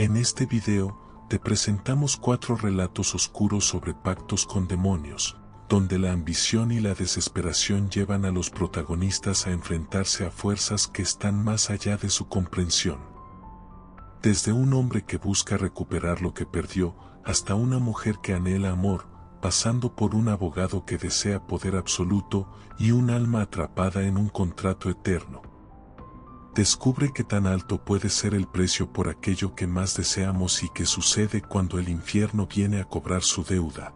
En este video, te presentamos 4 relatos oscuros sobre pactos con demonios, donde la ambición y la desesperación llevan a los protagonistas a enfrentarse a fuerzas que están más allá de su comprensión. Desde un hombre que busca recuperar lo que perdió, hasta una mujer que anhela amor, pasando por un abogado que desea poder absoluto y un alma atrapada en un contrato eterno. Descubre qué tan alto puede ser el precio por aquello que más deseamos y qué sucede cuando el infierno viene a cobrar su deuda.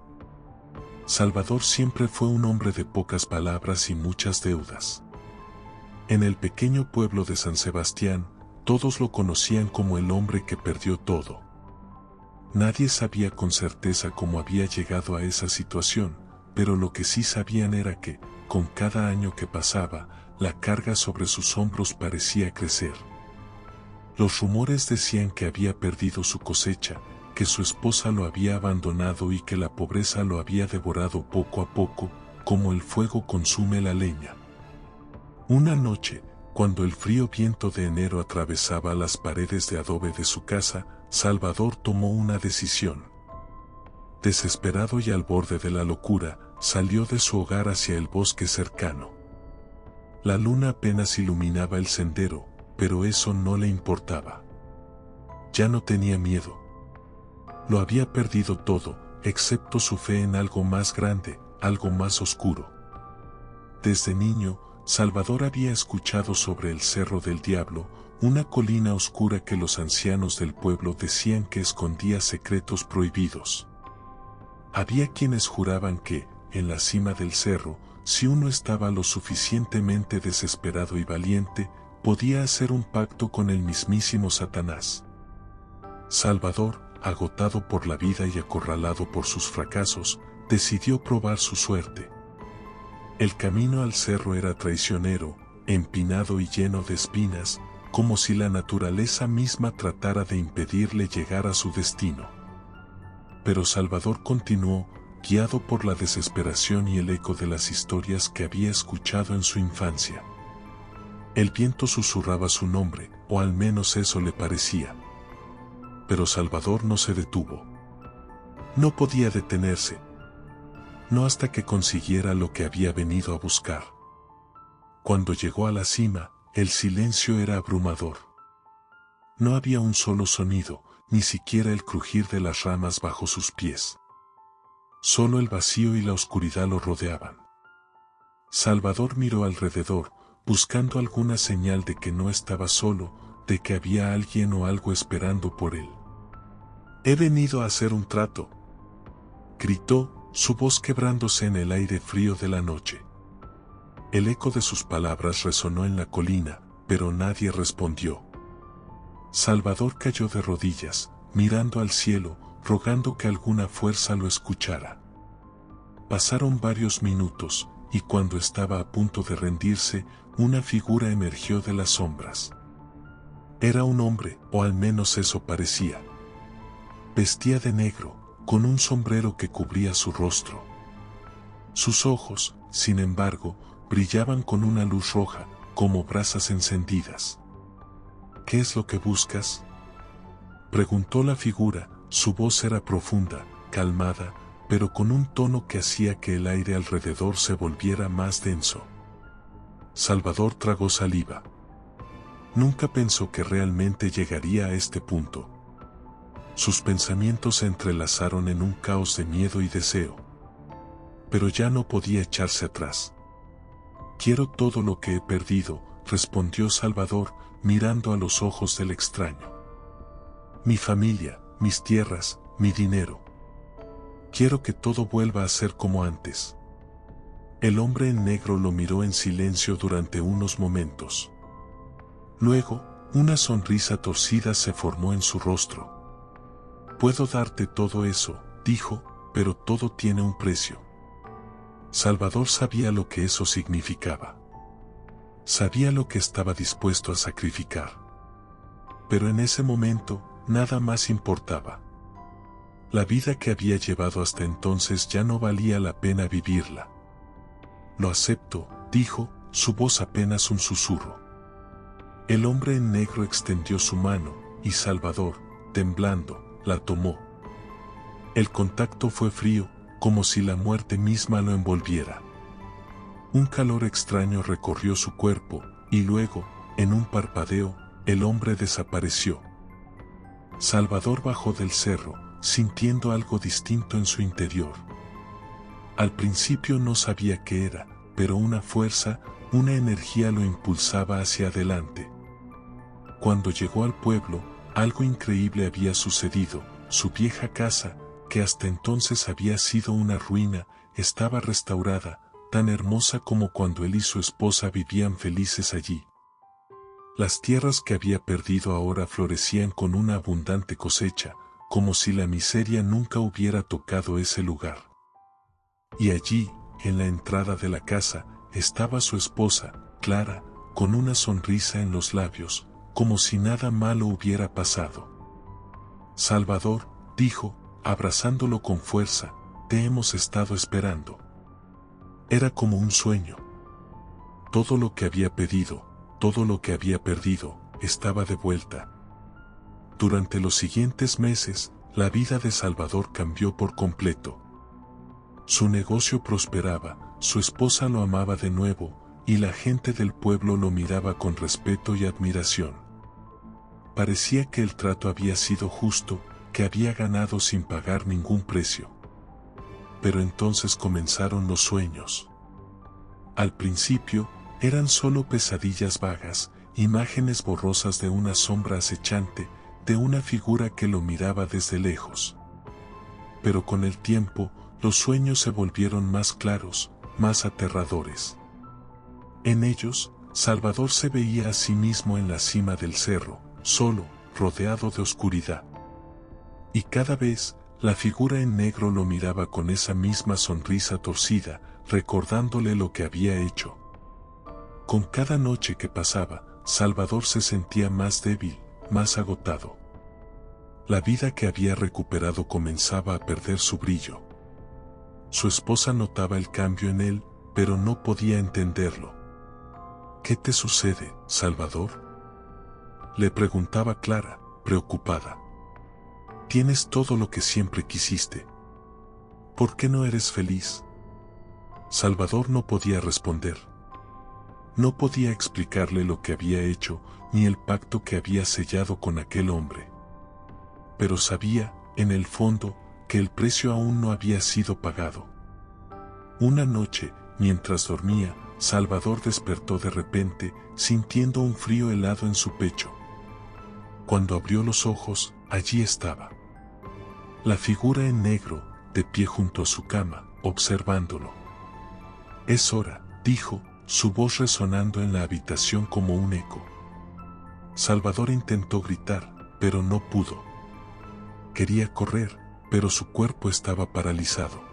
Salvador siempre fue un hombre de pocas palabras y muchas deudas. En el pequeño pueblo de San Sebastián, todos lo conocían como el hombre que perdió todo. Nadie sabía con certeza cómo había llegado a esa situación, pero lo que sí sabían era que, con cada año que pasaba, la carga sobre sus hombros parecía crecer. Los rumores decían que había perdido su cosecha, que su esposa lo había abandonado y que la pobreza lo había devorado poco a poco, como el fuego consume la leña. Una noche, cuando el frío viento de enero atravesaba las paredes de adobe de su casa, Salvador tomó una decisión. Desesperado y al borde de la locura, salió de su hogar hacia el bosque cercano. La luna apenas iluminaba el sendero, pero eso no le importaba. Ya no tenía miedo. Lo había perdido todo, excepto su fe en algo más grande, algo más oscuro. Desde niño, Salvador había escuchado sobre el Cerro del Diablo, una colina oscura que los ancianos del pueblo decían que escondía secretos prohibidos. Había quienes juraban que, en la cima del cerro, si uno estaba lo suficientemente desesperado y valiente, podía hacer un pacto con el mismísimo Satanás. Salvador, agotado por la vida y acorralado por sus fracasos, decidió probar su suerte. El camino al cerro era traicionero, empinado y lleno de espinas, como si la naturaleza misma tratara de impedirle llegar a su destino. Pero Salvador continuó, guiado por la desesperación y el eco de las historias que había escuchado en su infancia. El viento susurraba su nombre, o al menos eso le parecía. Pero Salvador no se detuvo. No podía detenerse. No hasta que consiguiera lo que había venido a buscar. Cuando llegó a la cima, el silencio era abrumador. No había un solo sonido, ni siquiera el crujir de las ramas bajo sus pies. Solo el vacío y la oscuridad lo rodeaban. Salvador miró alrededor, buscando alguna señal de que no estaba solo, de que había alguien o algo esperando por él. «He venido a hacer un trato», gritó, su voz quebrándose en el aire frío de la noche. El eco de sus palabras resonó en la colina, pero nadie respondió. Salvador cayó de rodillas, mirando al cielo, rogando que alguna fuerza lo escuchara. Pasaron varios minutos, y cuando estaba a punto de rendirse, una figura emergió de las sombras. Era un hombre, o al menos eso parecía. Vestía de negro, con un sombrero que cubría su rostro. Sus ojos, sin embargo, brillaban con una luz roja, como brasas encendidas. «¿Qué es lo que buscas?», preguntó la figura. Su voz era profunda, calmada, pero con un tono que hacía que el aire alrededor se volviera más denso. Salvador tragó saliva. Nunca pensó que realmente llegaría a este punto. Sus pensamientos se entrelazaron en un caos de miedo y deseo. Pero ya no podía echarse atrás. «Quiero todo lo que he perdido», respondió Salvador, mirando a los ojos del extraño. «Mi familia, mis tierras, mi dinero. Quiero que todo vuelva a ser como antes». El hombre en negro lo miró en silencio durante unos momentos. Luego, una sonrisa torcida se formó en su rostro. «Puedo darte todo eso», dijo, «pero todo tiene un precio». Salvador sabía lo que eso significaba. Sabía lo que estaba dispuesto a sacrificar. Pero en ese momento, nada más importaba. La vida que había llevado hasta entonces ya no valía la pena vivirla. «Lo acepto», dijo, su voz apenas un susurro. El hombre en negro extendió su mano, y Salvador, temblando, la tomó. El contacto fue frío, como si la muerte misma lo envolviera. Un calor extraño recorrió su cuerpo, y luego, en un parpadeo, el hombre desapareció. Salvador bajó del cerro, sintiendo algo distinto en su interior. Al principio no sabía qué era, pero una fuerza, una energía lo impulsaba hacia adelante. Cuando llegó al pueblo, algo increíble había sucedido. Su vieja casa, que hasta entonces había sido una ruina, estaba restaurada, tan hermosa como cuando él y su esposa vivían felices allí. Las tierras que había perdido ahora florecían con una abundante cosecha, como si la miseria nunca hubiera tocado ese lugar. Y allí, en la entrada de la casa, estaba su esposa, Clara, con una sonrisa en los labios, como si nada malo hubiera pasado. Salvador, dijo, abrazándolo con fuerza, te hemos estado esperando. Era como un sueño. Todo lo que había pedido, todo lo que había perdido, estaba de vuelta. Durante los siguientes meses, la vida de Salvador cambió por completo. Su negocio prosperaba, su esposa lo amaba de nuevo, y la gente del pueblo lo miraba con respeto y admiración. Parecía que el trato había sido justo, que había ganado sin pagar ningún precio. Pero entonces comenzaron los sueños. Al principio, eran solo pesadillas vagas, imágenes borrosas de una sombra acechante, de una figura que lo miraba desde lejos. Pero con el tiempo, los sueños se volvieron más claros, más aterradores. En ellos, Salvador se veía a sí mismo en la cima del cerro, solo, rodeado de oscuridad. Y cada vez, la figura en negro lo miraba con esa misma sonrisa torcida, recordándole lo que había hecho. Con cada noche que pasaba, Salvador se sentía más débil, más agotado. La vida que había recuperado comenzaba a perder su brillo. Su esposa notaba el cambio en él, pero no podía entenderlo. ¿Qué te sucede, Salvador?, le preguntaba Clara, preocupada. Tienes todo lo que siempre quisiste. ¿Por qué no eres feliz? Salvador no podía responder. No podía explicarle lo que había hecho, ni el pacto que había sellado con aquel hombre. Pero sabía, en el fondo, que el precio aún no había sido pagado. Una noche, mientras dormía, Salvador despertó de repente, sintiendo un frío helado en su pecho. Cuando abrió los ojos, allí estaba. La figura en negro, de pie junto a su cama, observándolo. Es hora, dijo, su voz resonando en la habitación como un eco. Salvador intentó gritar, pero no pudo. Quería correr, pero su cuerpo estaba paralizado.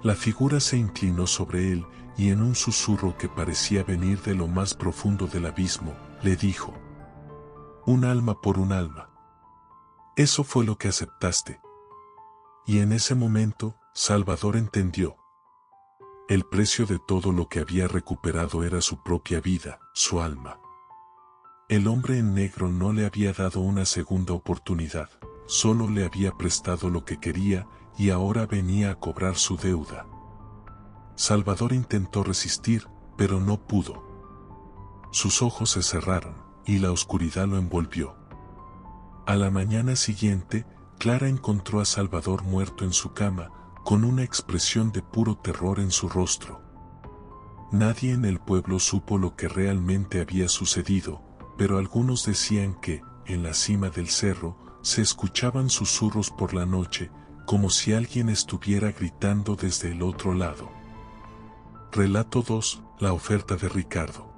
La figura se inclinó sobre él, y en un susurro que parecía venir de lo más profundo del abismo, le dijo: un alma por un alma. Eso fue lo que aceptaste. Y en ese momento, Salvador entendió. El precio de todo lo que había recuperado era su propia vida, su alma. El hombre en negro no le había dado una segunda oportunidad, solo le había prestado lo que quería, y ahora venía a cobrar su deuda. Salvador intentó resistir, pero no pudo. Sus ojos se cerraron, y la oscuridad lo envolvió. A la mañana siguiente, Clara encontró a Salvador muerto en su cama, con una expresión de puro terror en su rostro. Nadie en el pueblo supo lo que realmente había sucedido, pero algunos decían que, en la cima del cerro, se escuchaban susurros por la noche, como si alguien estuviera gritando desde el otro lado. Relato 2. La oferta de Ricardo.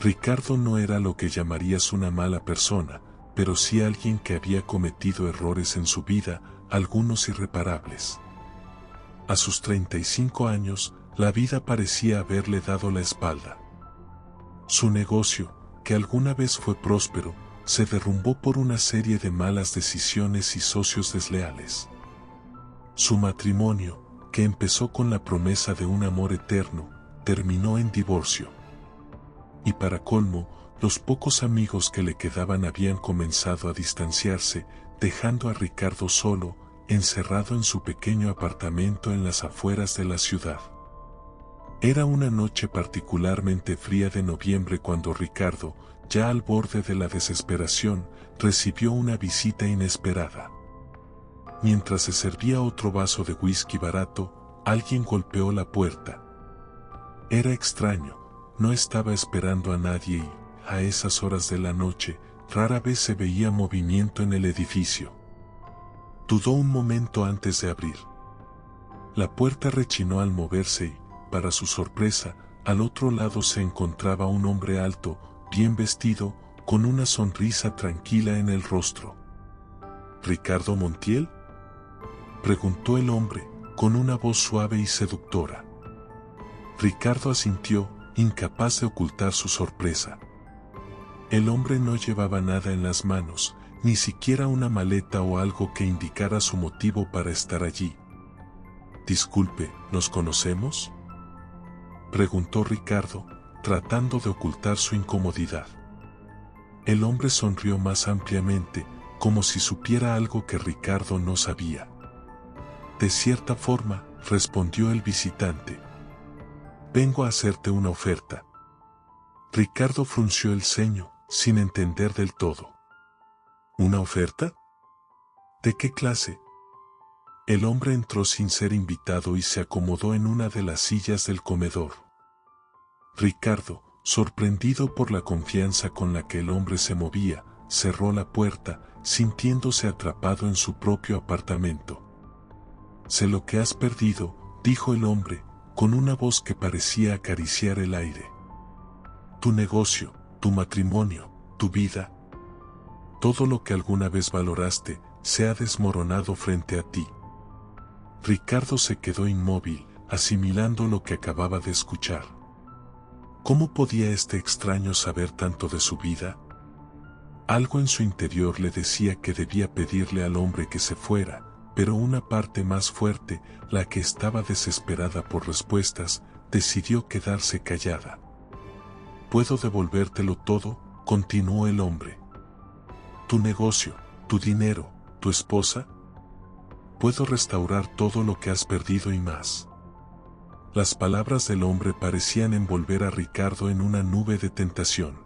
Ricardo no era lo que llamarías una mala persona, pero sí alguien que había cometido errores en su vida, algunos irreparables. A sus 35 años, la vida parecía haberle dado la espalda. Su negocio, que alguna vez fue próspero, se derrumbó por una serie de malas decisiones y socios desleales. Su matrimonio, que empezó con la promesa de un amor eterno, terminó en divorcio. Y para colmo, Los pocos amigos que le quedaban habían comenzado a distanciarse, dejando a Ricardo solo, encerrado en su pequeño apartamento en las afueras de la ciudad. Era una noche particularmente fría de noviembre cuando Ricardo, ya al borde de la desesperación, recibió una visita inesperada. Mientras se servía otro vaso de whisky barato, alguien golpeó la puerta. Era extraño, no estaba esperando a nadie y, a esas horas de la noche, rara vez se veía movimiento en el edificio. Dudó un momento antes de abrir. La puerta rechinó al moverse y, para su sorpresa, al otro lado se encontraba un hombre alto, bien vestido, con una sonrisa tranquila en el rostro. ¿Ricardo Montiel?, preguntó el hombre, con una voz suave y seductora. Ricardo asintió, incapaz de ocultar su sorpresa. El hombre no llevaba nada en las manos, ni siquiera una maleta o algo que indicara su motivo para estar allí. «Disculpe, ¿nos conocemos?», preguntó Ricardo, tratando de ocultar su incomodidad. El hombre sonrió más ampliamente, como si supiera algo que Ricardo no sabía. «De cierta forma», respondió el visitante. «Vengo a hacerte una oferta». Ricardo frunció el ceño, sin entender del todo. ¿Una oferta? ¿De qué clase? El hombre entró sin ser invitado y se acomodó en una de las sillas del comedor. Ricardo, sorprendido por la confianza con la que el hombre se movía, cerró la puerta, sintiéndose atrapado en su propio apartamento. «Sé lo que has perdido», dijo el hombre, con una voz que parecía acariciar el aire. «Tu negocio, tu matrimonio, tu vida. Todo lo que alguna vez valoraste, se ha desmoronado frente a ti». Ricardo se quedó inmóvil, asimilando lo que acababa de escuchar. ¿Cómo podía este extraño saber tanto de su vida? Algo en su interior le decía que debía pedirle al hombre que se fuera, pero una parte más fuerte, la que estaba desesperada por respuestas, decidió quedarse callada. «¿Puedo devolvértelo todo?», continuó el hombre. «Tu negocio, tu dinero, tu esposa. Puedo restaurar todo lo que has perdido y más». Las palabras del hombre parecían envolver a Ricardo en una nube de tentación.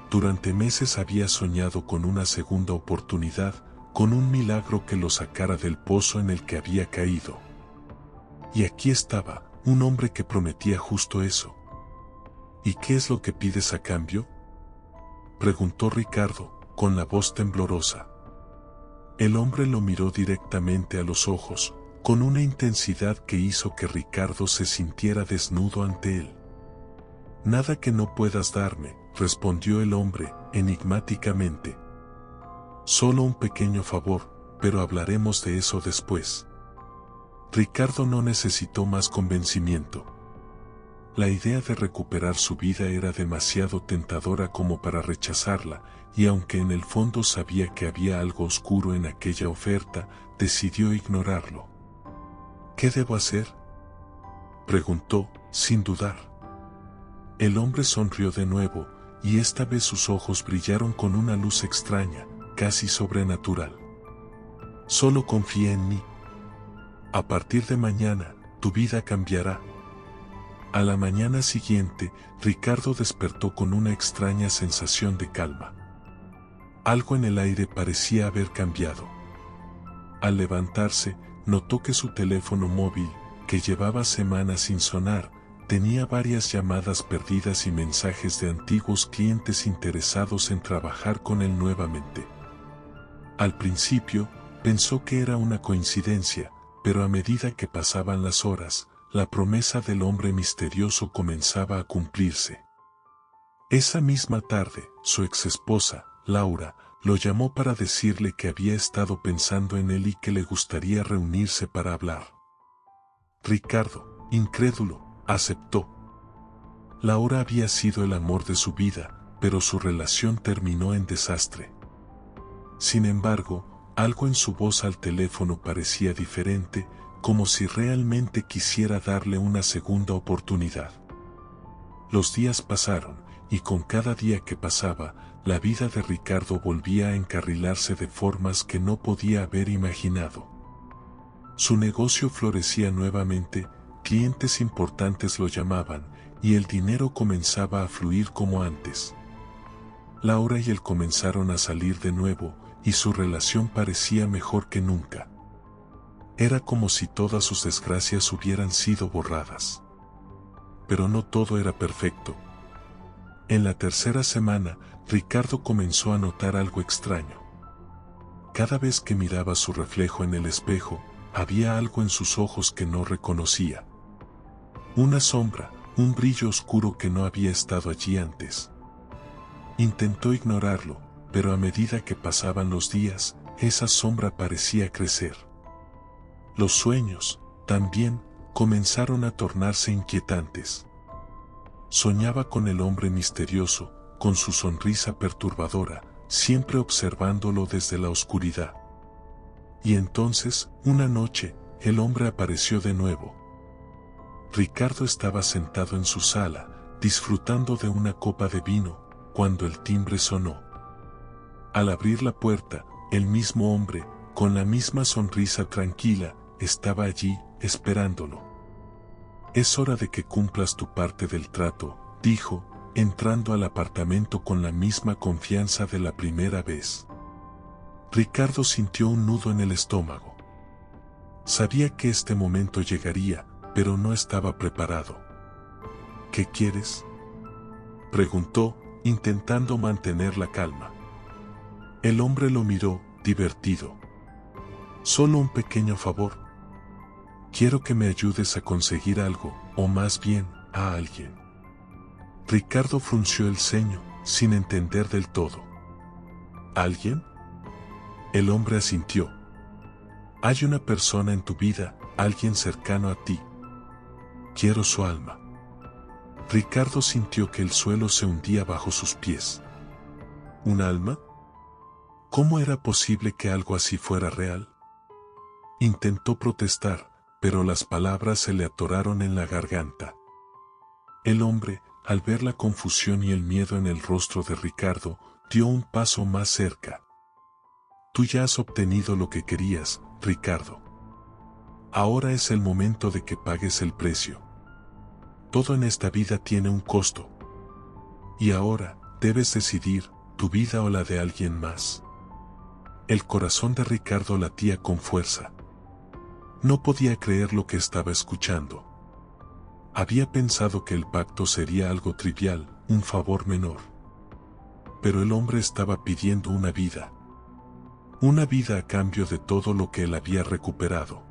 Durante meses había soñado con una segunda oportunidad, con un milagro que lo sacara del pozo en el que había caído. Y aquí estaba, un hombre que prometía justo eso. «¿Y qué es lo que pides a cambio?», preguntó Ricardo, con la voz temblorosa. El hombre lo miró directamente a los ojos, con una intensidad que hizo que Ricardo se sintiera desnudo ante él. «Nada que no puedas darme», respondió el hombre, enigmáticamente. «Solo un pequeño favor, pero hablaremos de eso después». Ricardo no necesitó más convencimiento. La idea de recuperar su vida era demasiado tentadora como para rechazarla, y aunque en el fondo sabía que había algo oscuro en aquella oferta, decidió ignorarlo. «¿Qué debo hacer?», preguntó, sin dudar. El hombre sonrió de nuevo, y esta vez sus ojos brillaron con una luz extraña, casi sobrenatural. «Solo confía en mí. A partir de mañana, tu vida cambiará». A la mañana siguiente, Ricardo despertó con una extraña sensación de calma. Algo en el aire parecía haber cambiado. Al levantarse, notó que su teléfono móvil, que llevaba semanas sin sonar, tenía varias llamadas perdidas y mensajes de antiguos clientes interesados en trabajar con él nuevamente. Al principio, pensó que era una coincidencia, pero a medida que pasaban las horas, la promesa del hombre misterioso comenzaba a cumplirse. Esa misma tarde, su exesposa, Laura, lo llamó para decirle que había estado pensando en él y que le gustaría reunirse para hablar. Ricardo, incrédulo, aceptó. Laura había sido el amor de su vida, pero su relación terminó en desastre. Sin embargo, algo en su voz al teléfono parecía diferente, como si realmente quisiera darle una segunda oportunidad. Los días pasaron, y con cada día que pasaba, la vida de Ricardo volvía a encarrilarse de formas que no podía haber imaginado. Su negocio florecía nuevamente, clientes importantes lo llamaban, y el dinero comenzaba a fluir como antes. Laura y él comenzaron a salir de nuevo, y su relación parecía mejor que nunca. Era como si todas sus desgracias hubieran sido borradas. Pero no todo era perfecto. En la tercera semana, Ricardo comenzó a notar algo extraño. Cada vez que miraba su reflejo en el espejo, había algo en sus ojos que no reconocía. Una sombra, un brillo oscuro que no había estado allí antes. Intentó ignorarlo, pero a medida que pasaban los días, esa sombra parecía crecer. Los sueños, también, comenzaron a tornarse inquietantes. Soñaba con el hombre misterioso, con su sonrisa perturbadora, siempre observándolo desde la oscuridad. Y entonces, una noche, el hombre apareció de nuevo. Ricardo estaba sentado en su sala, disfrutando de una copa de vino, cuando el timbre sonó. Al abrir la puerta, el mismo hombre, con la misma sonrisa tranquila, estaba allí, esperándolo. «Es hora de que cumplas tu parte del trato», dijo, entrando al apartamento con la misma confianza de la primera vez. Ricardo sintió un nudo en el estómago. Sabía que este momento llegaría, pero no estaba preparado. «¿Qué quieres?», preguntó, intentando mantener la calma. El hombre lo miró, divertido. «Solo un pequeño favor. Quiero que me ayudes a conseguir algo, o más bien, a alguien». Ricardo frunció el ceño, sin entender del todo. ¿Alguien? El hombre asintió. «Hay una persona en tu vida, alguien cercano a ti. Quiero su alma». Ricardo sintió que el suelo se hundía bajo sus pies. ¿Un alma? ¿Cómo era posible que algo así fuera real? Intentó protestar, pero las palabras se le atoraron en la garganta. El hombre, al ver la confusión y el miedo en el rostro de Ricardo, dio un paso más cerca. «Tú ya has obtenido lo que querías, Ricardo. Ahora es el momento de que pagues el precio. Todo en esta vida tiene un costo. Y ahora, debes decidir, tu vida o la de alguien más». El corazón de Ricardo latía con fuerza. No podía creer lo que estaba escuchando. Había pensado que el pacto sería algo trivial, un favor menor. Pero el hombre estaba pidiendo una vida. Una vida a cambio de todo lo que él había recuperado.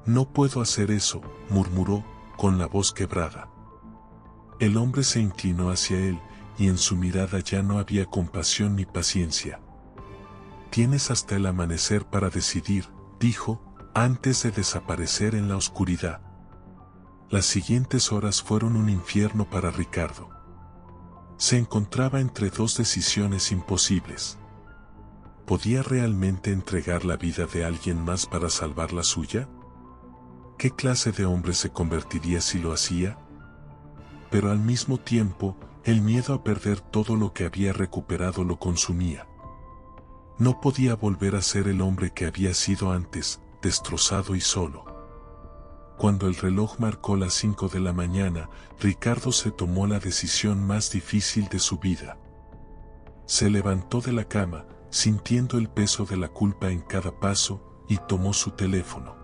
«No puedo hacer eso», murmuró, con la voz quebrada. El hombre se inclinó hacia él, y en su mirada ya no había compasión ni paciencia. «Tienes hasta el amanecer para decidir», dijo, antes de desaparecer en la oscuridad. Las siguientes horas fueron un infierno para Ricardo. Se encontraba entre dos decisiones imposibles. ¿Podía realmente entregar la vida de alguien más para salvar la suya? ¿Qué clase de hombre se convertiría si lo hacía? Pero al mismo tiempo, el miedo a perder todo lo que había recuperado lo consumía. No podía volver a ser el hombre que había sido antes, destrozado y solo. Cuando el reloj marcó las 5 de la mañana, Ricardo se tomó la decisión más difícil de su vida. Se levantó de la cama, sintiendo el peso de la culpa en cada paso, y tomó su teléfono.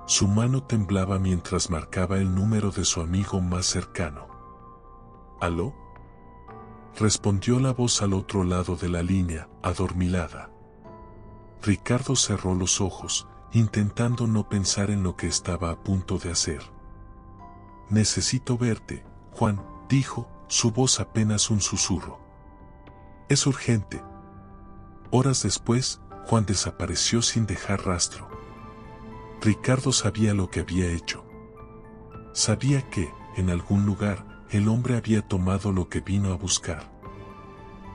Su mano temblaba mientras marcaba el número de su amigo más cercano. «¿Aló?», respondió la voz al otro lado de la línea, adormilada. Ricardo cerró los ojos, intentando no pensar en lo que estaba a punto de hacer. «Necesito verte, Juan», dijo, su voz apenas un susurro. «Es urgente». Horas después, Juan desapareció sin dejar rastro. Ricardo sabía lo que había hecho. Sabía que, en algún lugar, el hombre había tomado lo que vino a buscar.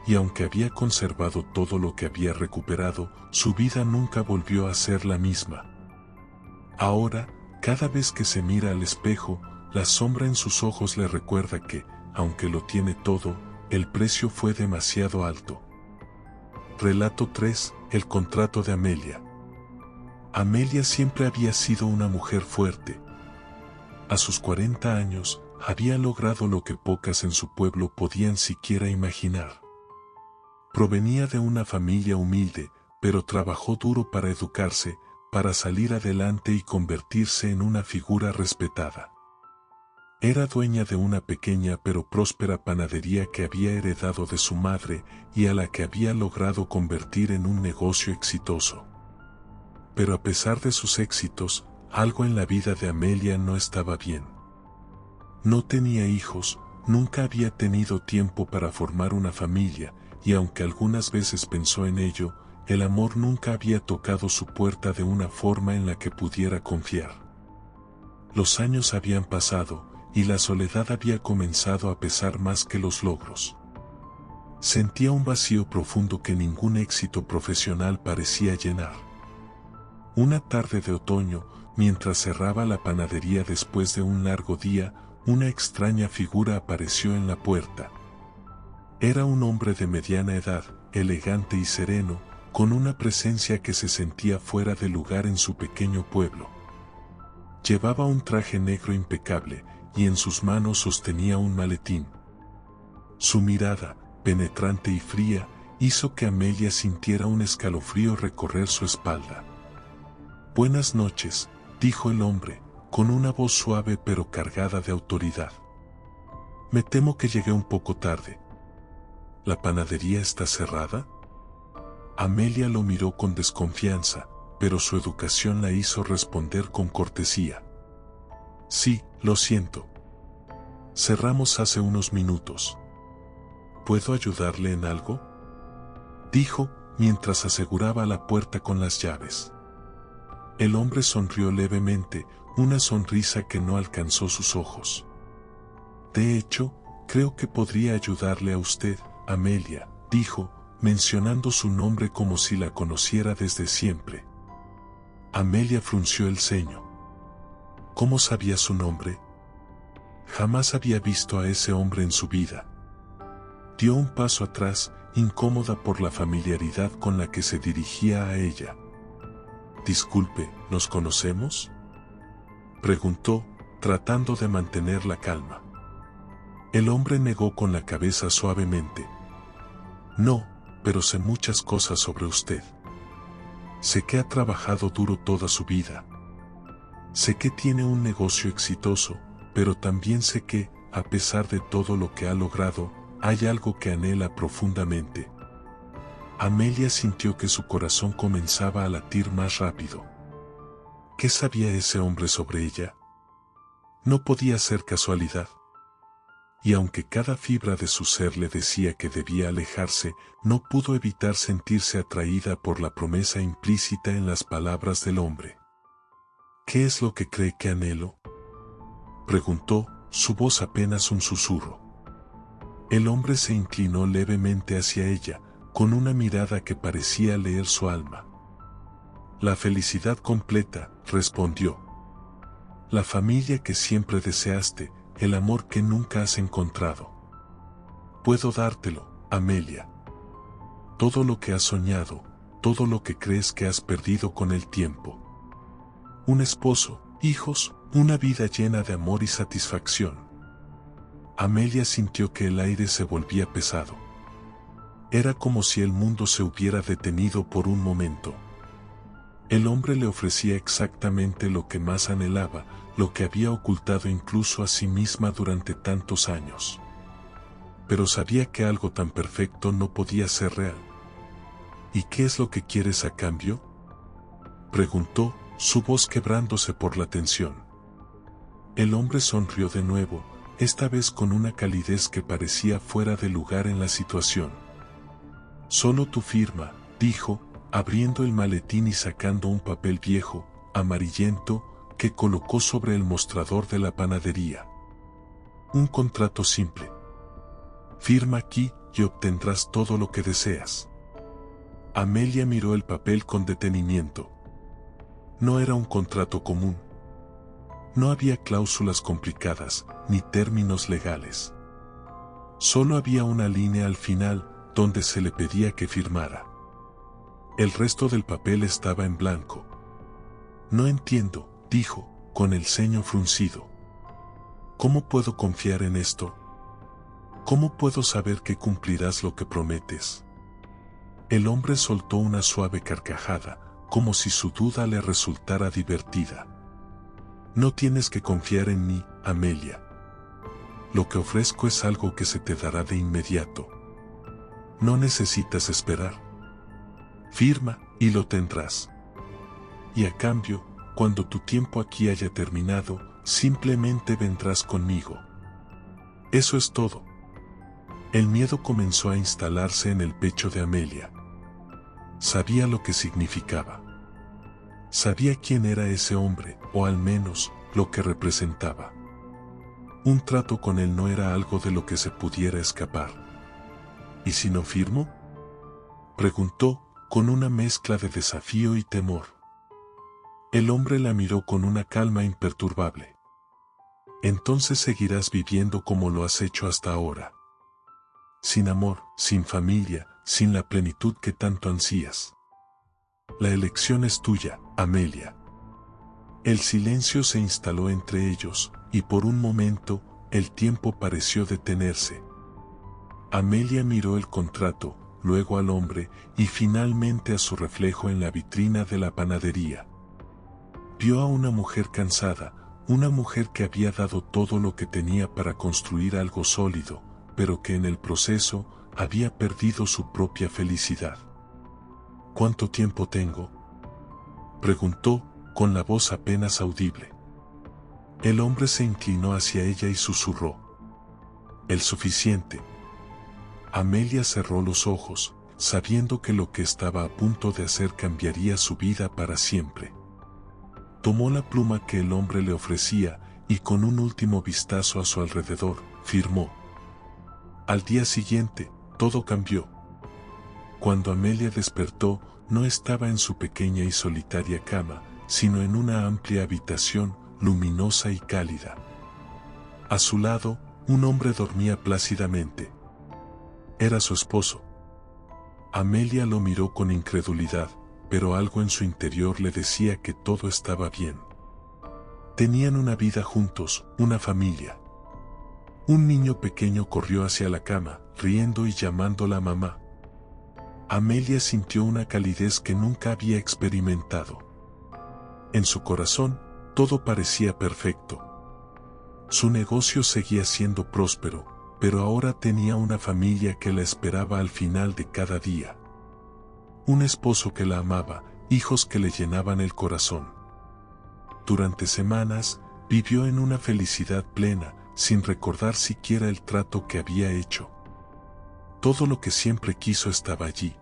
Y aunque había conservado todo lo que había recuperado, su vida nunca volvió a ser la misma. Ahora, cada vez que se mira al espejo, la sombra en sus ojos le recuerda que, aunque lo tiene todo, el precio fue demasiado alto. Relato 3. El contrato de Amelia. Amelia siempre había sido una mujer fuerte. A sus 40 años, había logrado lo que pocas en su pueblo podían siquiera imaginar. Provenía de una familia humilde, pero trabajó duro para educarse, para salir adelante y convertirse en una figura respetada. Era dueña de una pequeña pero próspera panadería que había heredado de su madre y a la que había logrado convertir en un negocio exitoso. Pero a pesar de sus éxitos, algo en la vida de Amelia no estaba bien. No tenía hijos, nunca había tenido tiempo para formar una familia, y aunque algunas veces pensó en ello, el amor nunca había tocado su puerta de una forma en la que pudiera confiar. Los años habían pasado, y la soledad había comenzado a pesar más que los logros. Sentía un vacío profundo que ningún éxito profesional parecía llenar. Una tarde de otoño, mientras cerraba la panadería después de un largo día, una extraña figura apareció en la puerta. Era un hombre de mediana edad, elegante y sereno, con una presencia que se sentía fuera de lugar en su pequeño pueblo. Llevaba un traje negro impecable, y en sus manos sostenía un maletín. Su mirada, penetrante y fría, hizo que Amelia sintiera un escalofrío recorrer su espalda. «Buenas noches», dijo el hombre, con una voz suave pero cargada de autoridad. «Me temo que llegué un poco tarde. ¿La panadería está cerrada?» Amelia lo miró con desconfianza, pero su educación la hizo responder con cortesía. «Sí, lo siento. Cerramos hace unos minutos. ¿Puedo ayudarle en algo?», dijo, mientras aseguraba la puerta con las llaves. El hombre sonrió levemente, una sonrisa que no alcanzó sus ojos. «De hecho, creo que podría ayudarle a usted, Amelia», dijo, mencionando su nombre como si la conociera desde siempre. Amelia frunció el ceño. ¿Cómo sabía su nombre? Jamás había visto a ese hombre en su vida. Dio un paso atrás, incómoda por la familiaridad con la que se dirigía a ella. «Disculpe, ¿nos conocemos?», preguntó, tratando de mantener la calma. El hombre negó con la cabeza suavemente. «No, pero sé muchas cosas sobre usted. Sé que ha trabajado duro toda su vida. Sé que tiene un negocio exitoso, pero también sé que, a pesar de todo lo que ha logrado, hay algo que anhela profundamente». Amelia sintió que su corazón comenzaba a latir más rápido. ¿Qué sabía ese hombre sobre ella? No podía ser casualidad. Y aunque cada fibra de su ser le decía que debía alejarse, no pudo evitar sentirse atraída por la promesa implícita en las palabras del hombre. «¿Qué es lo que cree que anhelo?», preguntó, su voz apenas un susurro. El hombre se inclinó levemente hacia ella, con una mirada que parecía leer su alma. «La felicidad completa», respondió. «La familia que siempre deseaste, el amor que nunca has encontrado. Puedo dártelo, Amelia. Todo lo que has soñado, todo lo que crees que has perdido con el tiempo. Un esposo, hijos, una vida llena de amor y satisfacción». Amelia sintió que el aire se volvía pesado. Era como si el mundo se hubiera detenido por un momento. El hombre le ofrecía exactamente lo que más anhelaba, lo que había ocultado incluso a sí misma durante tantos años. Pero sabía que algo tan perfecto no podía ser real. «¿Y qué es lo que quieres a cambio?», preguntó, su voz quebrándose por la tensión. El hombre sonrió de nuevo, esta vez con una calidez que parecía fuera de lugar en la situación. «Solo tu firma», dijo, abriendo el maletín y sacando un papel viejo, amarillento, que colocó sobre el mostrador de la panadería. «Un contrato simple. Firma aquí y obtendrás todo lo que deseas». Amelia miró el papel con detenimiento. No era un contrato común. No había cláusulas complicadas, ni términos legales. Solo había una línea al final donde se le pedía que firmara. El resto del papel estaba en blanco. No entiendo, dijo, con el ceño fruncido. ¿Cómo puedo confiar en esto? ¿Cómo puedo saber que cumplirás lo que prometes? El hombre soltó una suave carcajada, como si su duda le resultara divertida. No tienes que confiar en mí, Amelia. Lo que ofrezco es algo que se te dará de inmediato. No necesitas esperar. Firma y lo tendrás. Y a cambio, cuando tu tiempo aquí haya terminado, simplemente vendrás conmigo. Eso es todo. El miedo comenzó a instalarse en el pecho de Amelia. Sabía lo que significaba. Sabía quién era ese hombre, o al menos, lo que representaba. Un trato con él no era algo de lo que se pudiera escapar. ¿Y si no firmo?, preguntó, con una mezcla de desafío y temor. El hombre la miró con una calma imperturbable. Entonces seguirás viviendo como lo has hecho hasta ahora. Sin amor, sin familia, sin la plenitud que tanto ansías. La elección es tuya, Amelia. El silencio se instaló entre ellos, y por un momento, el tiempo pareció detenerse. Amelia miró el contrato, luego al hombre, y finalmente a su reflejo en la vitrina de la panadería. Vio a una mujer cansada, una mujer que había dado todo lo que tenía para construir algo sólido, pero que en el proceso había perdido su propia felicidad. ¿Cuánto tiempo tengo?, preguntó, con la voz apenas audible. El hombre se inclinó hacia ella y susurró: el suficiente. Amelia cerró los ojos, sabiendo que lo que estaba a punto de hacer cambiaría su vida para siempre. Tomó la pluma que el hombre le ofrecía y con un último vistazo a su alrededor, firmó. Al día siguiente, todo cambió. Cuando Amelia despertó, no estaba en su pequeña y solitaria cama, sino en una amplia habitación, luminosa y cálida. A su lado, un hombre dormía plácidamente. Era su esposo. Amelia lo miró con incredulidad, pero algo en su interior le decía que todo estaba bien. Tenían una vida juntos, una familia. Un niño pequeño corrió hacia la cama, riendo y llamándola mamá. Amelia sintió una calidez que nunca había experimentado. En su corazón, todo parecía perfecto. Su negocio seguía siendo próspero, pero ahora tenía una familia que la esperaba al final de cada día. Un esposo que la amaba, hijos que le llenaban el corazón. Durante semanas, vivió en una felicidad plena, sin recordar siquiera el trato que había hecho. Todo lo que siempre quiso estaba allí.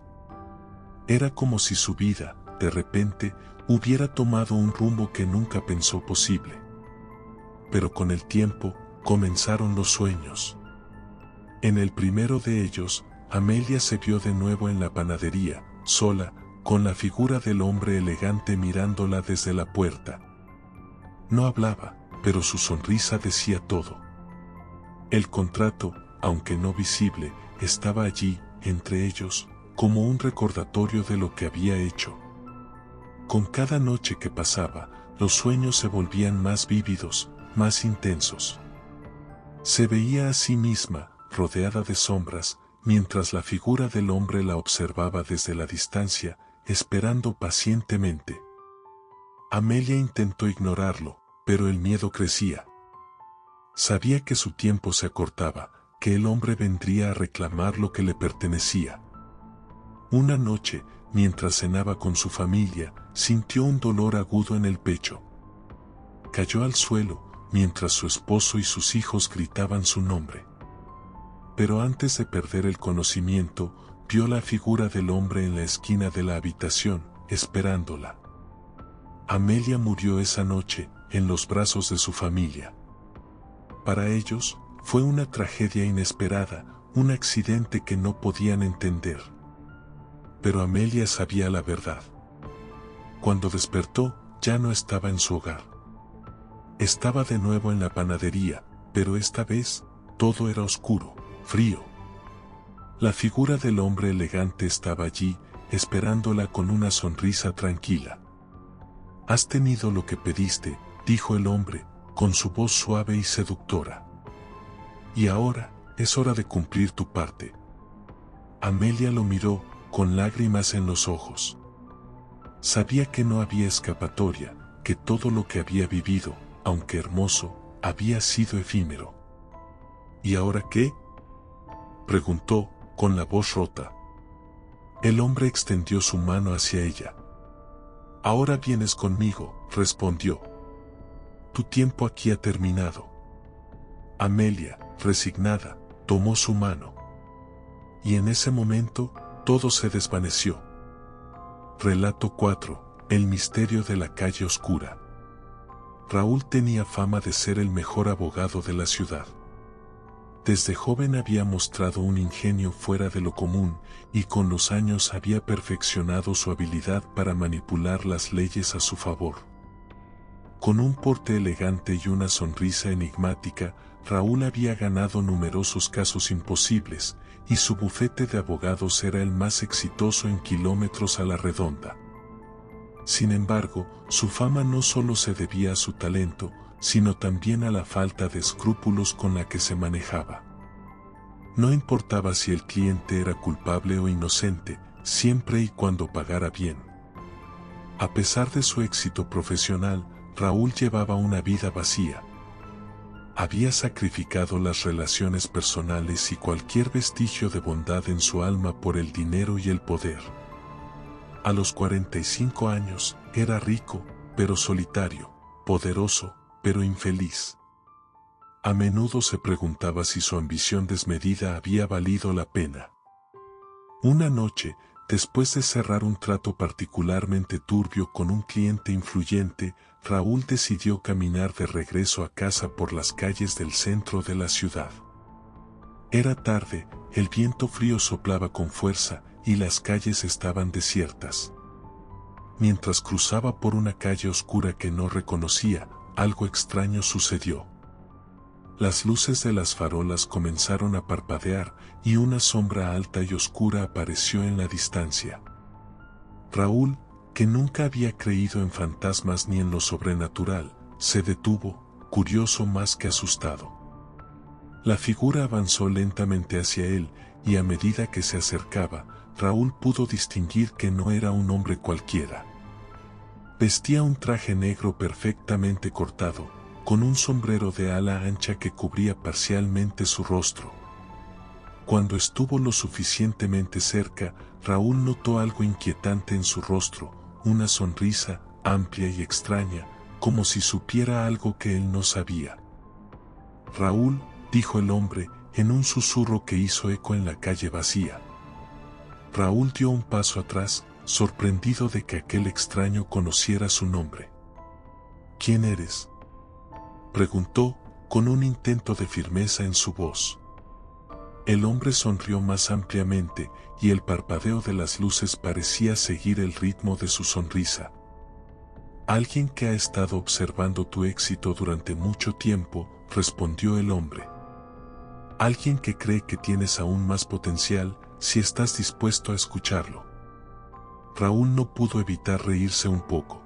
Era como si su vida, de repente, hubiera tomado un rumbo que nunca pensó posible. Pero con el tiempo, comenzaron los sueños. En el primero de ellos, Amelia se vio de nuevo en la panadería, sola, con la figura del hombre elegante mirándola desde la puerta. No hablaba, pero su sonrisa decía todo. El contrato, aunque no visible, estaba allí, entre ellos, como un recordatorio de lo que había hecho. Con cada noche que pasaba, los sueños se volvían más vívidos, más intensos. Se veía a sí misma, rodeada de sombras, mientras la figura del hombre la observaba desde la distancia, esperando pacientemente. Amelia intentó ignorarlo, pero el miedo crecía. Sabía que su tiempo se acortaba, que el hombre vendría a reclamar lo que le pertenecía. Una noche, mientras cenaba con su familia, sintió un dolor agudo en el pecho. Cayó al suelo, mientras su esposo y sus hijos gritaban su nombre. Pero antes de perder el conocimiento, vio la figura del hombre en la esquina de la habitación, esperándola. Amelia murió esa noche, en los brazos de su familia. Para ellos, fue una tragedia inesperada, un accidente que no podían entender. Pero Amelia sabía la verdad. Cuando despertó, ya no estaba en su hogar. Estaba de nuevo en la panadería, pero esta vez, todo era oscuro. frío. La figura del hombre elegante estaba allí, esperándola con una sonrisa tranquila. «Has tenido lo que pediste», dijo el hombre, con su voz suave y seductora. «Y ahora, es hora de cumplir tu parte». Amelia lo miró, con lágrimas en los ojos. Sabía que no había escapatoria, que todo lo que había vivido, aunque hermoso, había sido efímero. «¿Y ahora qué?», preguntó, con la voz rota. El hombre extendió su mano hacia ella. «Ahora vienes conmigo», respondió. «Tu tiempo aquí ha terminado». Amelia, resignada, tomó su mano. Y en ese momento, todo se desvaneció. Relato 4. El misterio de la calle oscura. Raúl tenía fama de ser el mejor abogado de la ciudad. Desde joven había mostrado un ingenio fuera de lo común, y con los años había perfeccionado su habilidad para manipular las leyes a su favor. Con un porte elegante y una sonrisa enigmática, Raúl había ganado numerosos casos imposibles, y su bufete de abogados era el más exitoso en kilómetros a la redonda. Sin embargo, su fama no solo se debía a su talento, sino también a la falta de escrúpulos con la que se manejaba. No importaba si el cliente era culpable o inocente, siempre y cuando pagara bien. A pesar de su éxito profesional, Raúl llevaba una vida vacía. Había sacrificado las relaciones personales y cualquier vestigio de bondad en su alma por el dinero y el poder. A los 45 años, era rico, pero solitario, poderoso, pero infeliz. A menudo se preguntaba si su ambición desmedida había valido la pena. Una noche, después de cerrar un trato particularmente turbio con un cliente influyente, Raúl decidió caminar de regreso a casa por las calles del centro de la ciudad. Era tarde, el viento frío soplaba con fuerza y las calles estaban desiertas. Mientras cruzaba por una calle oscura que no reconocía, algo extraño sucedió. Las luces de las farolas comenzaron a parpadear y una sombra alta y oscura apareció en la distancia. Raúl, que nunca había creído en fantasmas ni en lo sobrenatural, se detuvo, curioso más que asustado. La figura avanzó lentamente hacia él, y a medida que se acercaba, Raúl pudo distinguir que no era un hombre cualquiera. Vestía un traje negro perfectamente cortado, con un sombrero de ala ancha que cubría parcialmente su rostro. Cuando estuvo lo suficientemente cerca, Raúl notó algo inquietante en su rostro, una sonrisa amplia y extraña, como si supiera algo que él no sabía. «Raúl», dijo el hombre, en un susurro que hizo eco en la calle vacía. Raúl dio un paso atrás, sorprendido de que aquel extraño conociera su nombre. «¿Quién eres?», preguntó, con un intento de firmeza en su voz. El hombre sonrió más ampliamente, y el parpadeo de las luces parecía seguir el ritmo de su sonrisa. «Alguien que ha estado observando tu éxito durante mucho tiempo», respondió el hombre. «Alguien que cree que tienes aún más potencial, si estás dispuesto a escucharlo». Raúl no pudo evitar reírse un poco.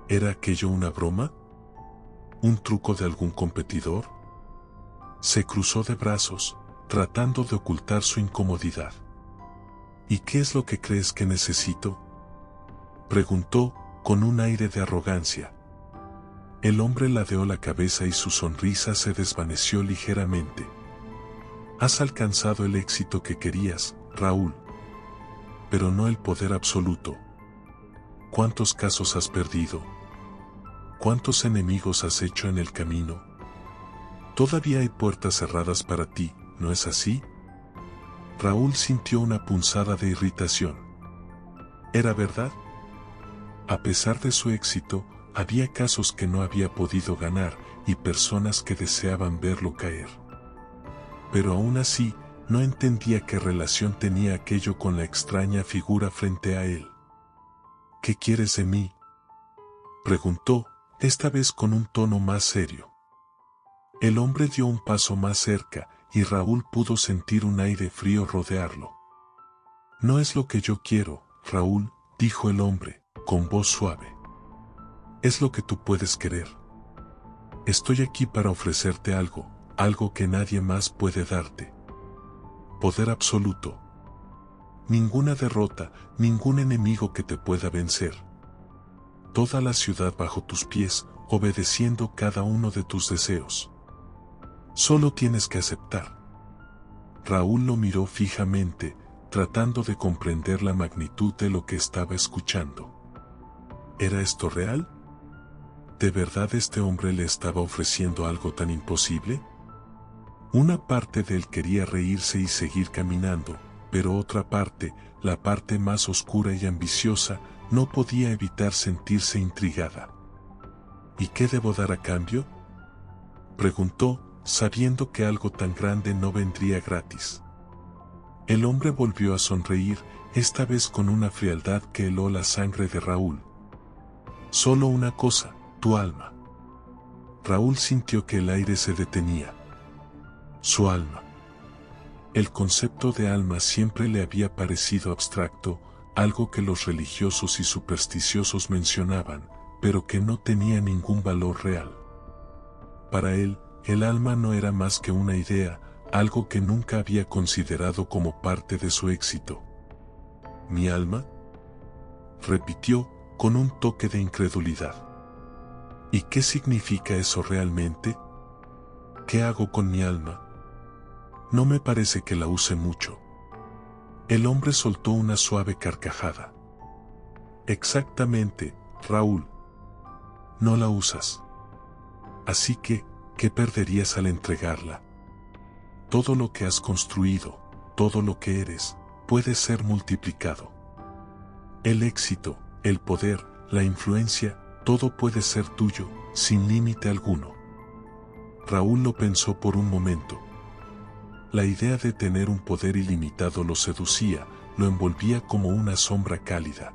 ¿Era aquello una broma? ¿Un truco de algún competidor? Se cruzó de brazos, tratando de ocultar su incomodidad. «¿Y qué es lo que crees que necesito?», preguntó, con un aire de arrogancia. El hombre ladeó la cabeza y su sonrisa se desvaneció ligeramente. «Has alcanzado el éxito que querías, Raúl. Pero no el poder absoluto. ¿Cuántos casos has perdido? ¿Cuántos enemigos has hecho en el camino? Todavía hay puertas cerradas para ti, ¿no es así?». Raúl sintió una punzada de irritación. ¿Era verdad? A pesar de su éxito, había casos que no había podido ganar y personas que deseaban verlo caer. Pero aún así, no entendía qué relación tenía aquello con la extraña figura frente a él. «¿Qué quieres de mí?», preguntó, esta vez con un tono más serio. El hombre dio un paso más cerca, y Raúl pudo sentir un aire frío rodearlo. No es lo que yo quiero, Raúl, dijo el hombre, con voz suave. Es lo que tú puedes querer. Estoy aquí para ofrecerte algo, algo que nadie más puede darte. Poder absoluto. Ninguna derrota, ningún enemigo que te pueda vencer. Toda la ciudad bajo tus pies, obedeciendo cada uno de tus deseos. Solo tienes que aceptar. Raúl lo miró fijamente, tratando de comprender la magnitud de lo que estaba escuchando. ¿Era esto real? ¿De verdad este hombre le estaba ofreciendo algo tan imposible? Una parte de él quería reírse y seguir caminando, pero otra parte, la parte más oscura y ambiciosa, no podía evitar sentirse intrigada. ¿Y qué debo dar a cambio?, preguntó, sabiendo que algo tan grande no vendría gratis. El hombre volvió a sonreír, esta vez con una frialdad que heló la sangre de Raúl. Solo una cosa, tu alma. Raúl sintió que el aire se detenía. Su alma. El concepto de alma siempre le había parecido abstracto, algo que los religiosos y supersticiosos mencionaban, pero que no tenía ningún valor real. Para él, el alma no era más que una idea, algo que nunca había considerado como parte de su éxito. ¿Mi alma?, repitió, con un toque de incredulidad. ¿Y qué significa eso realmente? ¿Qué hago con mi alma? No me parece que la use mucho. El hombre soltó una suave carcajada. Exactamente, Raúl. No la usas. Así que, ¿qué perderías al entregarla? Todo lo que has construido, todo lo que eres, puede ser multiplicado. El éxito, el poder, la influencia, todo puede ser tuyo, sin límite alguno. Raúl lo pensó por un momento. La idea de tener un poder ilimitado lo seducía, lo envolvía como una sombra cálida.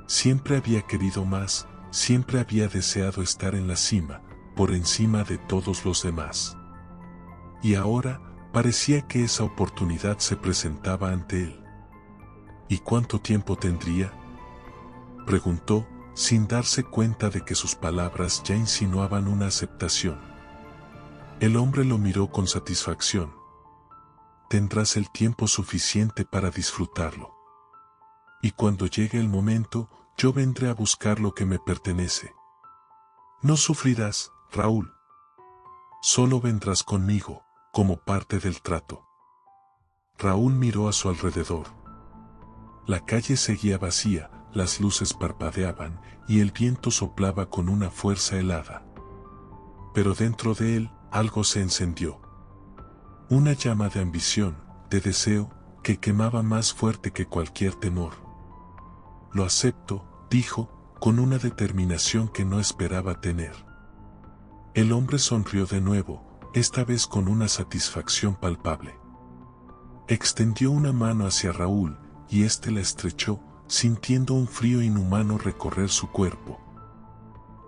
Siempre había querido más, siempre había deseado estar en la cima, por encima de todos los demás. Y ahora, parecía que esa oportunidad se presentaba ante él. ¿Y cuánto tiempo tendría?, preguntó, sin darse cuenta de que sus palabras ya insinuaban una aceptación. El hombre lo miró con satisfacción. Tendrás el tiempo suficiente para disfrutarlo. Y cuando llegue el momento, yo vendré a buscar lo que me pertenece. No sufrirás, Raúl. Solo vendrás conmigo, como parte del trato. Raúl miró a su alrededor. La calle seguía vacía, las luces parpadeaban y el viento soplaba con una fuerza helada. Pero dentro de él, algo se encendió. Una llama de ambición, de deseo, que quemaba más fuerte que cualquier temor. Lo acepto, dijo, con una determinación que no esperaba tener. El hombre sonrió de nuevo, esta vez con una satisfacción palpable. Extendió una mano hacia Raúl, y éste la estrechó, sintiendo un frío inhumano recorrer su cuerpo.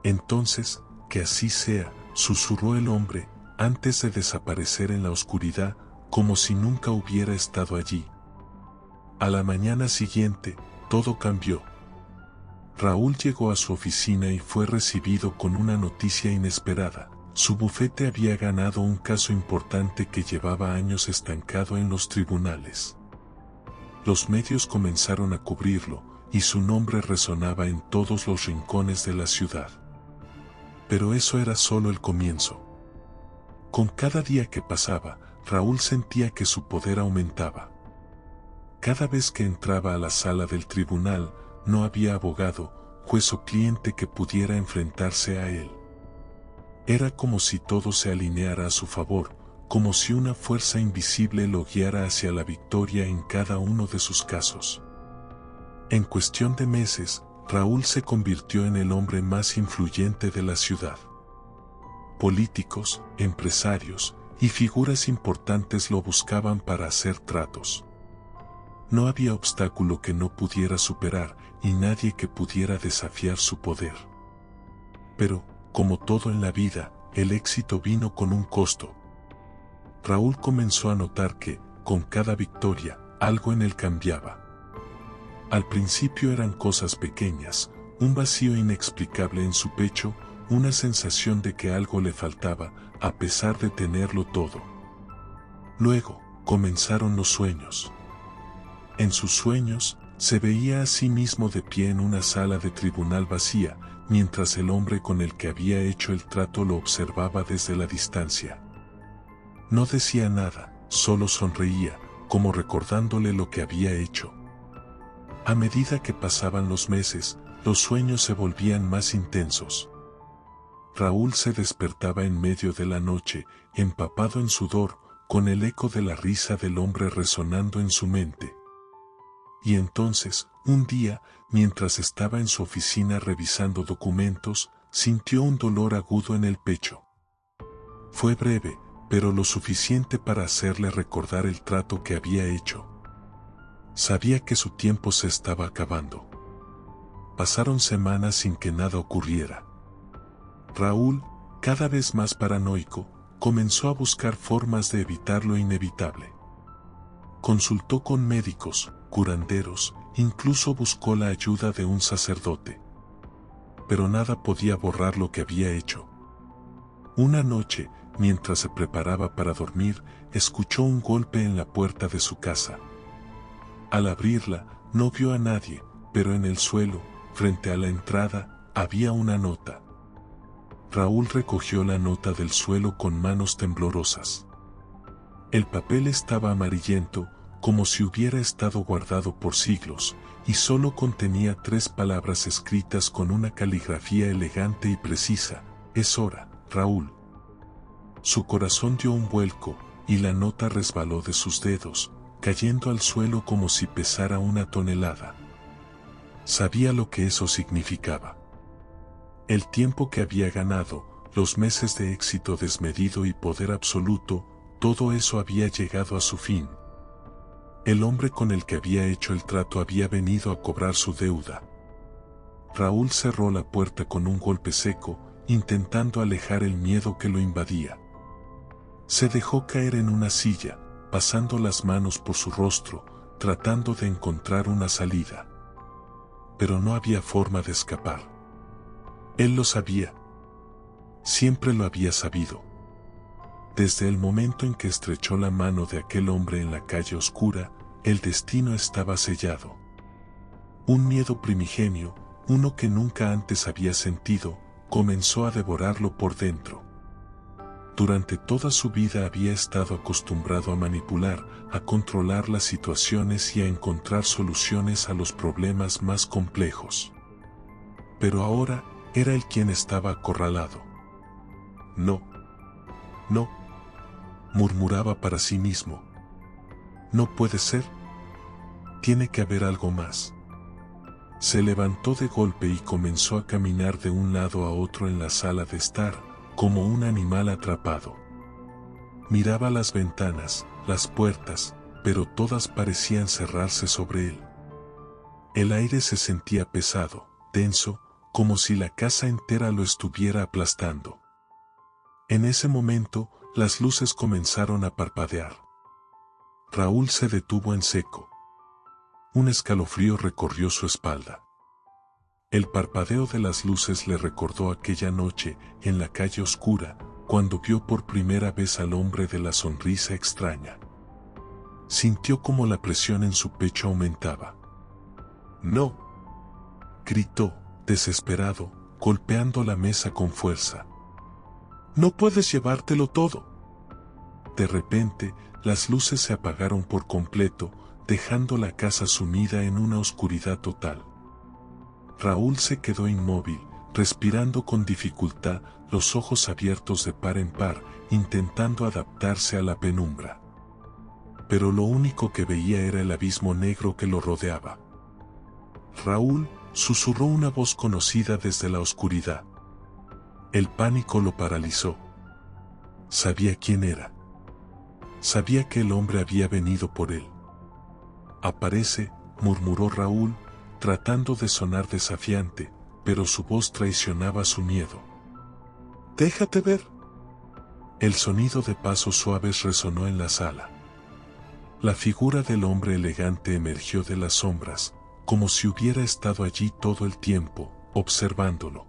Entonces, que así sea, susurró el hombre, antes de desaparecer en la oscuridad, como si nunca hubiera estado allí. A la mañana siguiente, todo cambió. Raúl llegó a su oficina y fue recibido con una noticia inesperada. Su bufete había ganado un caso importante que llevaba años estancado en los tribunales. Los medios comenzaron a cubrirlo, y su nombre resonaba en todos los rincones de la ciudad. Pero eso era solo el comienzo. Con cada día que pasaba, Raúl sentía que su poder aumentaba. Cada vez que entraba a la sala del tribunal, no había abogado, juez o cliente que pudiera enfrentarse a él. Era como si todo se alineara a su favor, como si una fuerza invisible lo guiara hacia la victoria en cada uno de sus casos. En cuestión de meses, Raúl se convirtió en el hombre más influyente de la ciudad. Políticos, empresarios y figuras importantes lo buscaban para hacer tratos. No había obstáculo que no pudiera superar y nadie que pudiera desafiar su poder. Pero, como todo en la vida, el éxito vino con un costo. Raúl comenzó a notar que, con cada victoria, algo en él cambiaba. Al principio eran cosas pequeñas, un vacío inexplicable en su pecho, una sensación de que algo le faltaba, a pesar de tenerlo todo. Luego, comenzaron los sueños. En sus sueños, se veía a sí mismo de pie en una sala de tribunal vacía, mientras el hombre con el que había hecho el trato lo observaba desde la distancia. No decía nada, solo sonreía, como recordándole lo que había hecho. A medida que pasaban los meses, los sueños se volvían más intensos. Raúl se despertaba en medio de la noche, empapado en sudor, con el eco de la risa del hombre resonando en su mente. Y entonces, un día, mientras estaba en su oficina revisando documentos, sintió un dolor agudo en el pecho. Fue breve, pero lo suficiente para hacerle recordar el trato que había hecho. Sabía que su tiempo se estaba acabando. Pasaron semanas sin que nada ocurriera. Raúl, cada vez más paranoico, comenzó a buscar formas de evitar lo inevitable. Consultó con médicos, curanderos, incluso buscó la ayuda de un sacerdote. Pero nada podía borrar lo que había hecho. Una noche, mientras se preparaba para dormir, escuchó un golpe en la puerta de su casa. Al abrirla, no vio a nadie, pero en el suelo, frente a la entrada, había una nota. Raúl recogió la nota del suelo con manos temblorosas. El papel estaba amarillento, como si hubiera estado guardado por siglos, y solo contenía 3 palabras escritas con una caligrafía elegante y precisa: «Es hora, Raúl». Su corazón dio un vuelco, y la nota resbaló de sus dedos, cayendo al suelo como si pesara 1 tonelada. Sabía lo que eso significaba. El tiempo que había ganado, los meses de éxito desmedido y poder absoluto, todo eso había llegado a su fin. El hombre con el que había hecho el trato había venido a cobrar su deuda. Raúl cerró la puerta con un golpe seco, intentando alejar el miedo que lo invadía. Se dejó caer en una silla, pasando las manos por su rostro, tratando de encontrar una salida. Pero no había forma de escapar. Él lo sabía. Siempre lo había sabido. Desde el momento en que estrechó la mano de aquel hombre en la calle oscura, el destino estaba sellado. Un miedo primigenio, uno que nunca antes había sentido, comenzó a devorarlo por dentro. Durante toda su vida había estado acostumbrado a manipular, a controlar las situaciones y a encontrar soluciones a los problemas más complejos. Pero ahora, era él quien estaba acorralado. No, murmuraba para sí mismo. No puede ser. Tiene que haber algo más. Se levantó de golpe y comenzó a caminar de un lado a otro en la sala de estar, como un animal atrapado. Miraba las ventanas, las puertas, pero todas parecían cerrarse sobre él. El aire se sentía pesado, denso, como si la casa entera lo estuviera aplastando. En ese momento, las luces comenzaron a parpadear. Raúl se detuvo en seco. Un escalofrío recorrió su espalda. El parpadeo de las luces le recordó aquella noche, en la calle oscura, cuando vio por primera vez al hombre de la sonrisa extraña. Sintió como la presión en su pecho aumentaba. «No», gritó, desesperado, golpeando la mesa con fuerza. «No puedes llevártelo todo». De repente, las luces se apagaron por completo, dejando la casa sumida en una oscuridad total. Raúl se quedó inmóvil, respirando con dificultad, los ojos abiertos de par en par, intentando adaptarse a la penumbra. Pero lo único que veía era el abismo negro que lo rodeaba. «Raúl», susurró una voz conocida desde la oscuridad. El pánico lo paralizó. Sabía quién era. Sabía que el hombre había venido por él. «Aparece», murmuró Raúl, tratando de sonar desafiante, pero su voz traicionaba su miedo. «Déjate ver». El sonido de pasos suaves resonó en la sala. La figura del hombre elegante emergió de las sombras, como si hubiera estado allí todo el tiempo, observándolo.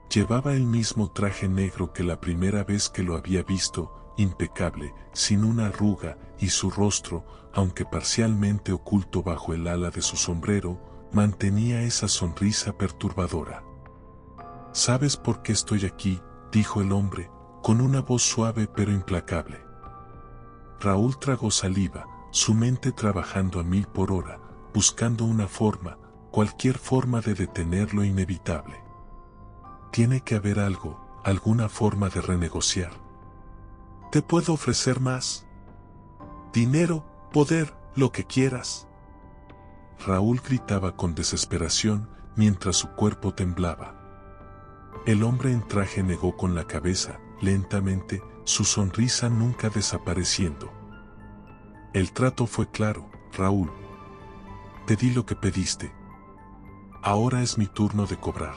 Llevaba el mismo traje negro que la primera vez que lo había visto, impecable, sin una arruga, y su rostro, aunque parcialmente oculto bajo el ala de su sombrero, mantenía esa sonrisa perturbadora. «¿Sabes por qué estoy aquí?», dijo el hombre, con una voz suave pero implacable. Raúl tragó saliva, su mente trabajando a 1000 por hora, buscando una forma, cualquier forma de detener lo inevitable. Tiene que haber algo, alguna forma de renegociar. «Te puedo ofrecer más. Dinero, poder, lo que quieras». Raúl gritaba con desesperación mientras su cuerpo temblaba. El hombre en traje negó con la cabeza, lentamente, su sonrisa nunca desapareciendo. «El trato fue claro, Raúl. Te di lo que pediste. Ahora es mi turno de cobrar».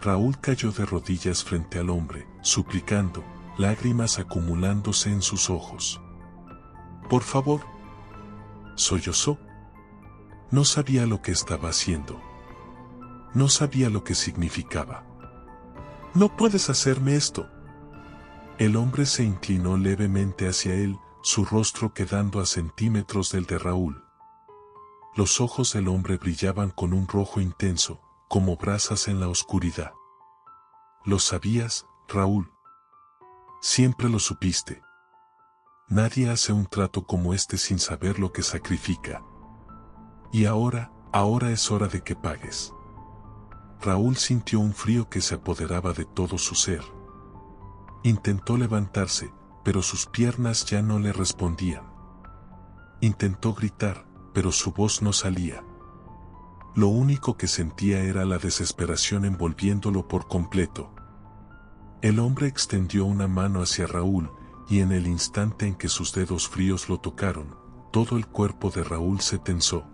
Raúl cayó de rodillas frente al hombre, suplicando, lágrimas acumulándose en sus ojos. «Por favor». Sollozó. No sabía lo que estaba haciendo. No sabía lo que significaba. «No puedes hacerme esto». El hombre se inclinó levemente hacia él, su rostro quedando a centímetros del de Raúl. Los ojos del hombre brillaban con un rojo intenso, como brasas en la oscuridad. «Lo sabías, Raúl. Siempre lo supiste. Nadie hace un trato como este sin saber lo que sacrifica. Y ahora es hora de que pagues». Raúl sintió un frío que se apoderaba de todo su ser. Intentó levantarse, pero sus piernas ya no le respondían. Intentó gritar, pero su voz no salía. Lo único que sentía era la desesperación envolviéndolo por completo. El hombre extendió una mano hacia Raúl, y en el instante en que sus dedos fríos lo tocaron, todo el cuerpo de Raúl se tensó.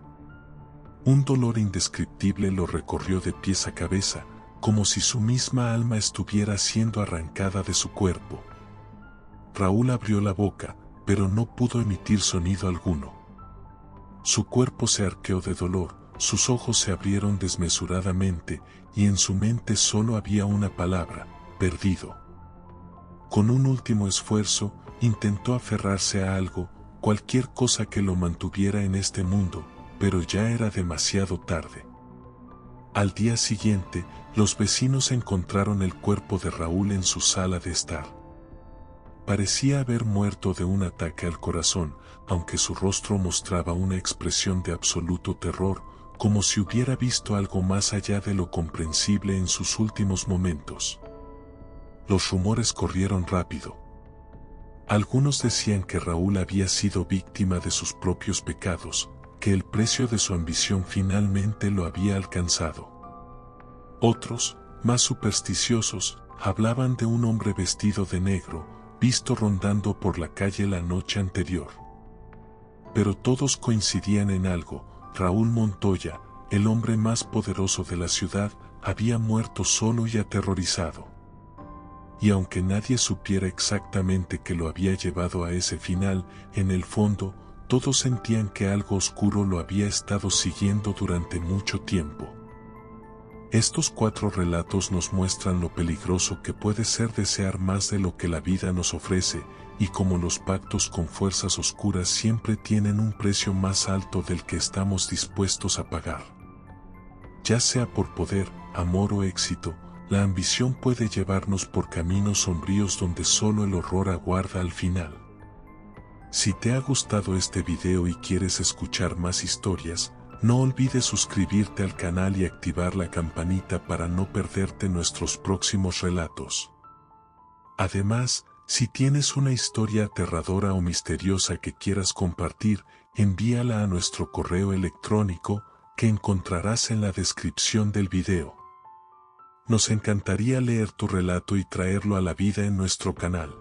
Un dolor indescriptible lo recorrió de pies a cabeza, como si su misma alma estuviera siendo arrancada de su cuerpo. Raúl abrió la boca, pero no pudo emitir sonido alguno. Su cuerpo se arqueó de dolor, sus ojos se abrieron desmesuradamente, y en su mente solo había una palabra: perdido. Con un último esfuerzo, intentó aferrarse a algo, cualquier cosa que lo mantuviera en este mundo, pero ya era demasiado tarde. Al día siguiente, los vecinos encontraron el cuerpo de Raúl en su sala de estar. Parecía haber muerto de un ataque al corazón, aunque su rostro mostraba una expresión de absoluto terror, como si hubiera visto algo más allá de lo comprensible en sus últimos momentos. Los rumores corrieron rápido. Algunos decían que Raúl había sido víctima de sus propios pecados, que el precio de su ambición finalmente lo había alcanzado. Otros, más supersticiosos, hablaban de un hombre vestido de negro, visto rondando por la calle la noche anterior. Pero todos coincidían en algo: Raúl Montoya, el hombre más poderoso de la ciudad, había muerto solo y aterrorizado. Y aunque nadie supiera exactamente qué lo había llevado a ese final, en el fondo, todos sentían que algo oscuro lo había estado siguiendo durante mucho tiempo. Estos 4 relatos nos muestran lo peligroso que puede ser desear más de lo que la vida nos ofrece, y cómo los pactos con fuerzas oscuras siempre tienen un precio más alto del que estamos dispuestos a pagar. Ya sea por poder, amor o éxito, la ambición puede llevarnos por caminos sombríos donde solo el horror aguarda al final. Si te ha gustado este video y quieres escuchar más historias, no olvides suscribirte al canal y activar la campanita para no perderte nuestros próximos relatos. Además, si tienes una historia aterradora o misteriosa que quieras compartir, envíala a nuestro correo electrónico, que encontrarás en la descripción del video. Nos encantaría leer tu relato y traerlo a la vida en nuestro canal.